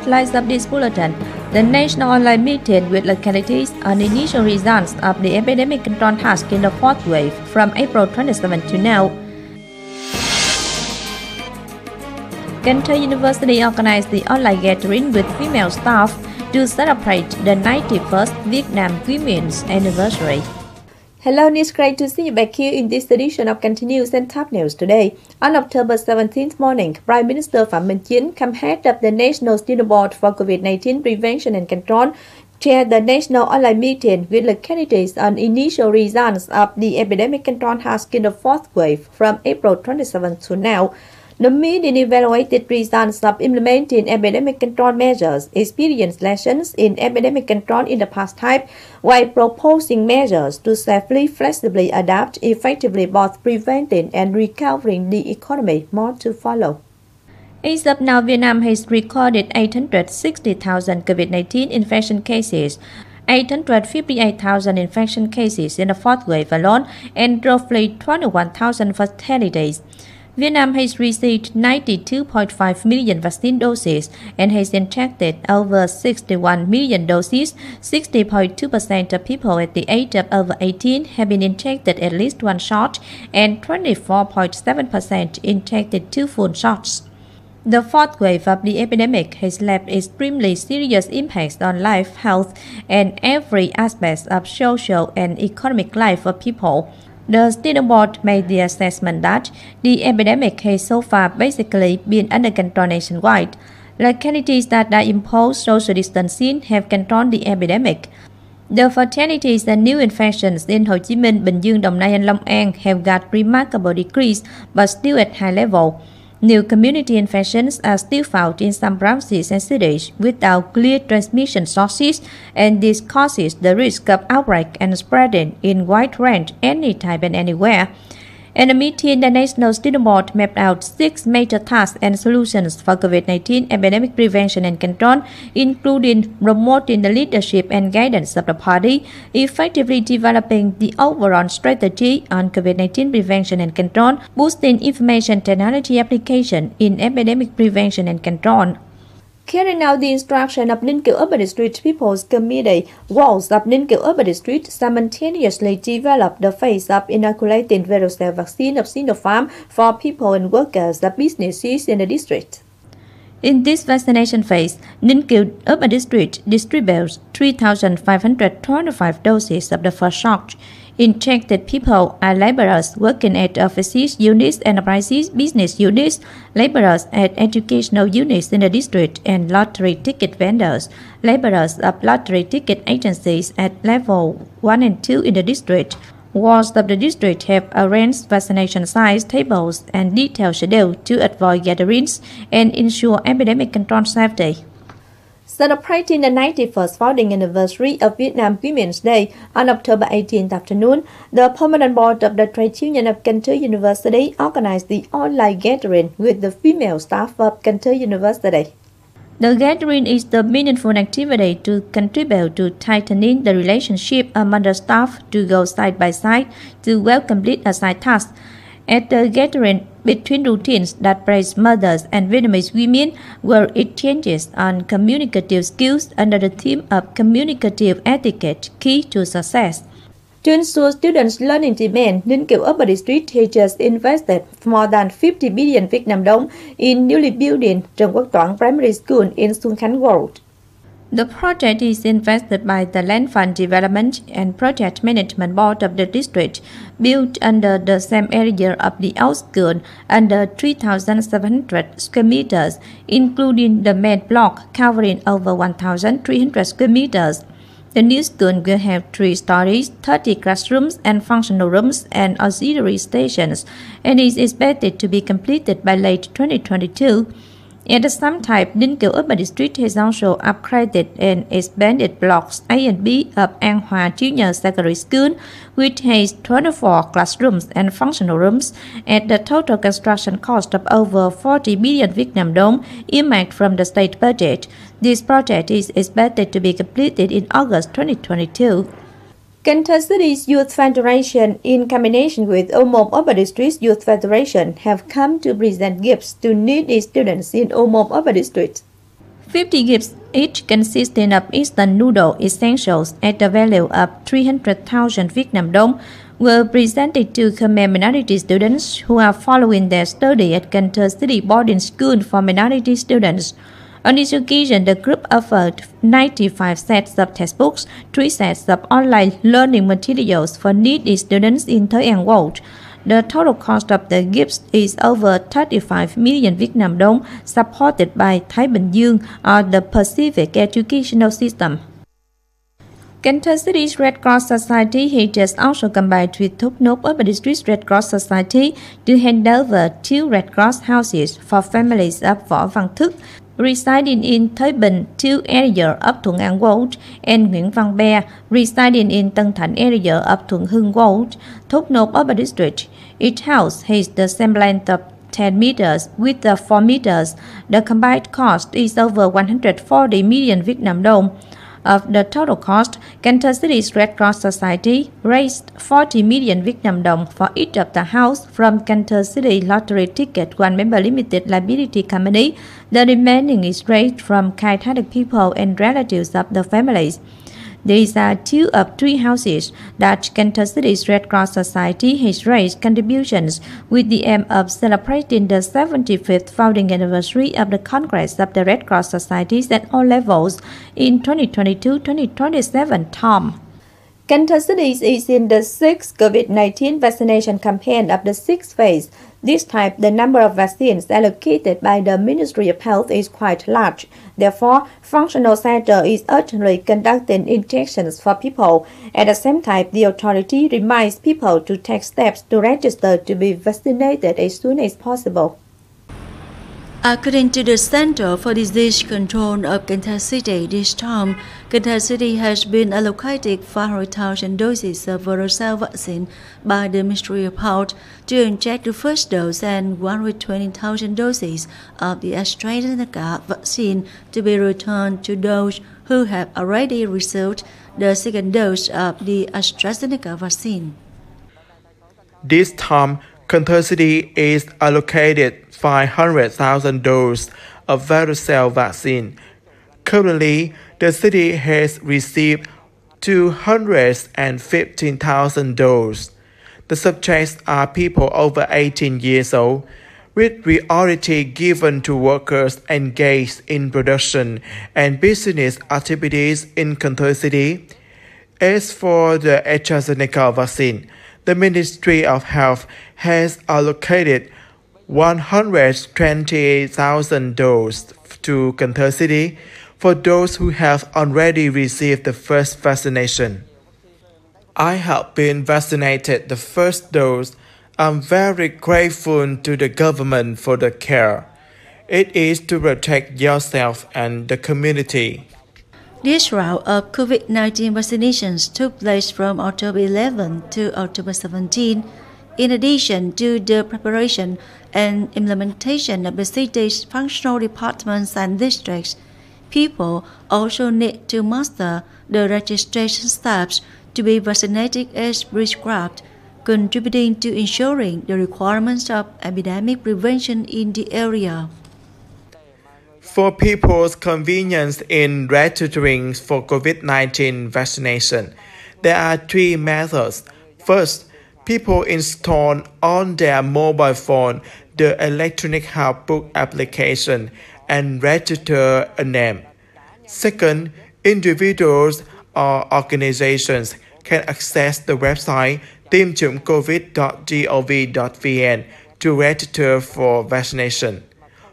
headlines of this bulletin. The national online meeting with localities on initial results of the epidemic control task in the fourth wave from April 27 to now. Cần Thơ University organized the online gathering with female staff to celebrate the 91st Vietnam Women's Anniversary. Hello, it's great to see you back here in this edition of Kênh News and Top News today. On October 17th morning, Prime Minister Phạm Minh Chính, head of the National Steering Board for COVID-19 Prevention and Control, chaired the national online meeting with localities on initial results of the epidemic control task in the fourth wave from April 27 to now. The meeting evaluated results of implementing epidemic control measures, experienced lessons in epidemic control in the past time, while proposing measures to safely, flexibly adapt effectively both preventing and recovering the economy. More to follow. As of now, Vietnam has recorded 860,000 COVID-19 infection cases, 858,000 infection cases in the fourth wave alone, and roughly 21,000 fatalities. Vietnam has received 92.5 million vaccine doses and has injected over 61 million doses. 60.2% of people at the age of over 18 have been injected at least one shot, and 24.7% injected two full shots. The fourth wave of the epidemic has left extremely serious impacts on life, health, and every aspect of social and economic life of people. The Steering Board made the assessment that the epidemic has so far basically been under control nationwide. Localities that impose social distancing have controlled the epidemic. The fatalities and new infections in Hồ Chí Minh, Bình Dương, Đồng Nai, and Long An have got remarkable decrease, but still at high level. New community infections are still found in some provinces and cities without clear transmission sources, and this causes the risk of outbreak and spreading in wide range anytime and anywhere. In a meeting, the National Steering Board mapped out 6 major tasks and solutions for COVID-19 epidemic prevention and control, including promoting the leadership and guidance of the party, effectively developing the overall strategy on COVID-19 prevention and control, boosting information technology application in epidemic prevention and control. Carrying out the instruction of Ninh Kiều Urban District People's Committee, walls of Ninh Kiều Urban District simultaneously developed the phase of inoculating varicella vaccine of Sinopharm for people and workers of businesses in the district. In this vaccination phase, Ninh Kiều Urban District distributes 3,525 doses of the first shot. Injected people are laborers working at offices, units, enterprises, business units, laborers at educational units in the district, and lottery ticket vendors, laborers of lottery ticket agencies at level 1 and 2 in the district. Wards of the district have arranged vaccination sites, tables, and detailed schedule to avoid gatherings and ensure epidemic control safety. Celebrating the 91st founding anniversary of Vietnam Women's Day on October 18th afternoon, the Permanent Board of the Trade Union of Cần Thơ University organized the online gathering with the female staff of Cần Thơ University. The gathering is the meaningful activity to contribute to tightening the relationship among the staff to go side by side to well complete assigned tasks. At the gathering, between routines that praise mothers and Vietnamese women were exchanges on communicative skills under the theme of communicative etiquette, key to success. To ensure students' learning demand, Ninh Kiều Urban District teachers invested more than 50 billion Vietnam dong in newly building Trần Quốc Toản Primary School in Xuân Khánh Road. The project is invested by the Land Fund Development and Project Management Board of the district, built under the same area of the old school, under 3,700 square meters, including the main block covering over 1,300 square meters. The new school will have 3 stories, 30 classrooms and functional rooms and auxiliary stations, and is expected to be completed by late 2022. At the same time, Ninh Kiều Urban District has also upgraded and expanded blocks A and B of An Hòa Junior Secondary School, which has 24 classrooms and functional rooms, at the total construction cost of over 40 billion Vietnam dong earmarked from the state budget. This project is expected to be completed in August 2022. Cần Thơ City's Youth Federation, in combination with Ô Urban District Youth Federation, have come to present gifts to needy students in Ô Urban District. 50 gifts, each consisting of instant noodle essentials at a value of 300,000 Vietnam dong, were presented to Khmer minority students who are following their study at Cần Thơ City Boarding School for minority students. On this occasion, the group offered 95 sets of textbooks, 3 sets of online learning materials for needy students in Thới An World. The total cost of the gifts is over 35 million Vietnam dong, supported by Thái Bình Dương or the Pacific Educational System. Cần Thơ City's Red Cross Society has also combined with Thốt Nốt Urban District Red Cross Society to hand over 2 Red Cross houses for families of Võ Văn Thức, residing in Thới Bình, 2 area of Thuận An World, and Nguyễn Văn Be, residing in Tân Thạnh area of Thuận Hưng World, Thốt Nốt Urban District. Each house has the same length of 10 meters with the 4 meters. The combined cost is over 140 million Vietnam dong. Of the total cost, Cần Thơ City's Red Cross Society raised 40 million Vietnam dong for each of the house from Cần Thơ City Lottery Ticket One Member Limited Liability Company. The remaining is raised from kind-hearted people and relatives of the families. These are 2 of 3 houses that Cần Thơ City's Red Cross Society has raised contributions with the aim of celebrating the 75th founding anniversary of the Congress of the Red Cross Societies at all levels in 2022-2027 term. Cần Thơ City is in the 6th COVID-19 vaccination campaign of the 6th phase. This time, the number of vaccines allocated by the Ministry of Health is quite large. Therefore, functional center is urgently conducting injections for people. At the same time, the authority reminds people to take steps to register to be vaccinated as soon as possible. According to the Center for Disease Control of Cần Thơ City, this time, Cần Thơ City has been allocated 500,000 doses of Verocell vaccine by the Ministry of Health to inject the first dose and 120,000 doses of the AstraZeneca vaccine to be returned to those who have already received the second dose of the AstraZeneca vaccine. This time, Cần Thơ City is allocated 500,000 doses of Verocell vaccine. Currently, the city has received 215,000 doses. The subjects are people over 18 years old, with priority given to workers engaged in production and business activities in Cần Thơ City. As for the AstraZeneca vaccine, the Ministry of Health has allocated 120,000 doses to Cần Thơ City for those who have already received the first vaccination. I have been vaccinated the first dose. I'm very grateful to the government for the care. It is to protect yourself and the community. This round of COVID-19 vaccinations took place from October 11 to October 17. In addition to the preparation and implementation of the city's functional departments and districts, people also need to master the registration steps to be vaccinated as prescribed, contributing to ensuring the requirements of epidemic prevention in the area. For people's convenience in registering for COVID-19 vaccination, there are 3 methods. First, people install on their mobile phone the electronic health book application and register a name. Second, individuals or organizations can access the website team.covid.gov.vn to register for vaccination.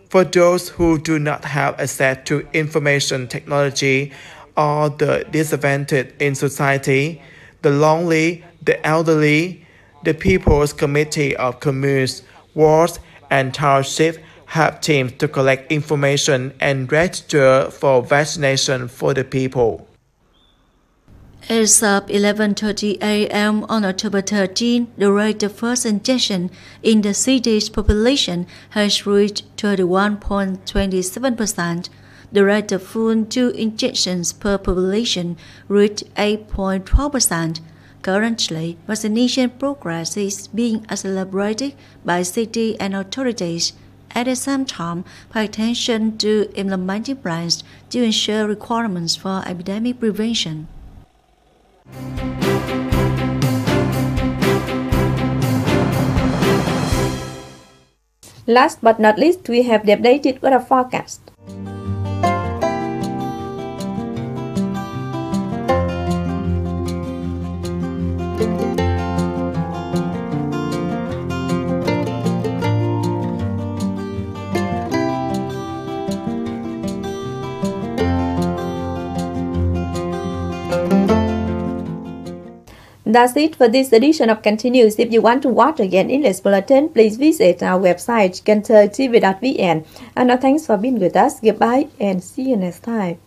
For those who do not have access to information technology or the disadvantaged in society, the lonely, the elderly, the People's Committee of Communes, wards, and townships have teams to collect information and register for vaccination for the people. As of 11:30 a.m. on October 13, the rate of first injection in the city's population has reached 31.27%. The rate of full 2 injections per population reached 8.12%. Currently, vaccination progress is being accelerated by city and authorities At the same time, pay attention to implementing plans to ensure requirements for epidemic prevention. Last but not least, we have the updated weather forecast. That's it for this edition of Continuous. If you want to watch again English Bulletin, please visit our website canthotv.vn. And now thanks for being with us. Goodbye and see you next time.